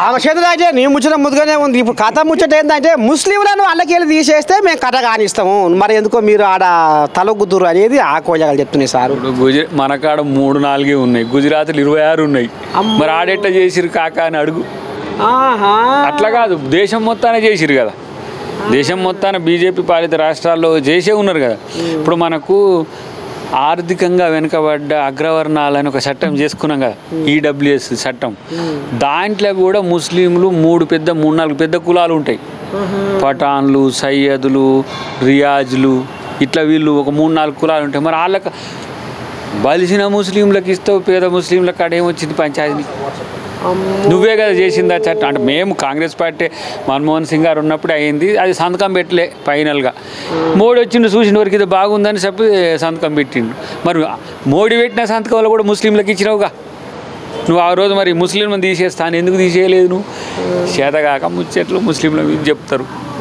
ఆమె చేతులు అయితే నీ ముచ్చట ముద్దుగానే ఉంది. ఇప్పుడు కథ ముచ్చట ఏంటంటే ముస్లింలను అల్లకెళ్ళి తీసేస్తే మేము కథ కానిస్తాము, మరి ఎందుకో మీరు ఆడ తలొగ్గుతురు అనేది ఆ కోజాలు చెప్తున్నాయి సార్. మన కాడ 3-4 ఉన్నాయి, గుజరాత్లు 26 ఉన్నాయి. మరి ఆడెట్ట చేసిరు కాక అని అడుగు. అట్లా కాదు, దేశం మొత్తానే చేసిరు కదా. దేశం మొత్తాన బీజేపీ పాలిత రాష్ట్రాల్లో చేసే ఉన్నారు కదా. ఇప్పుడు మనకు ఆర్థికంగా వెనుకబడ్డ అగ్రవర్ణాలని ఒక చట్టం చేసుకున్నాం కదా, ఈడబ్ల్యూఎస్ చట్టం. దాంట్లో కూడా ముస్లింలు 3-4 పెద్ద కులాలు ఉంటాయి. పఠాన్లు, సయ్యదులు, రియాజ్లు, ఇట్లా వీళ్ళు ఒక 3-4 కులాలు ఉంటాయి. మరి వాళ్ళకి బలిసిన ముస్లింలకు ఇస్తావు, పేద ముస్లింలకు కాడ ఏమొచ్చింది పంచాయతీ? నువ్వే కదా చేసింది ఆ చట్టం. అంటే మేము కాంగ్రెస్ పార్టీ మన్మోహన్ సింగ్ గారు ఉన్నప్పుడు అయింది, అది సంతకం పెట్టలే. ఫైనల్గా మోడీ వచ్చిండు, చూసిన వరకు ఇది బాగుందని చెప్పి సంతకం పెట్టిండు. మరి మోడీ పెట్టిన సంతకంలో కూడా ముస్లింలకు ఇచ్చినావుగా నువ్వు. ఆ రోజు మరి ముస్లింలను తీసేస్తాను ఎందుకు తీసేయలేదు నువ్వు? చేతగాక ముచ్చట్లు ముస్లింల మీద చెప్తారు.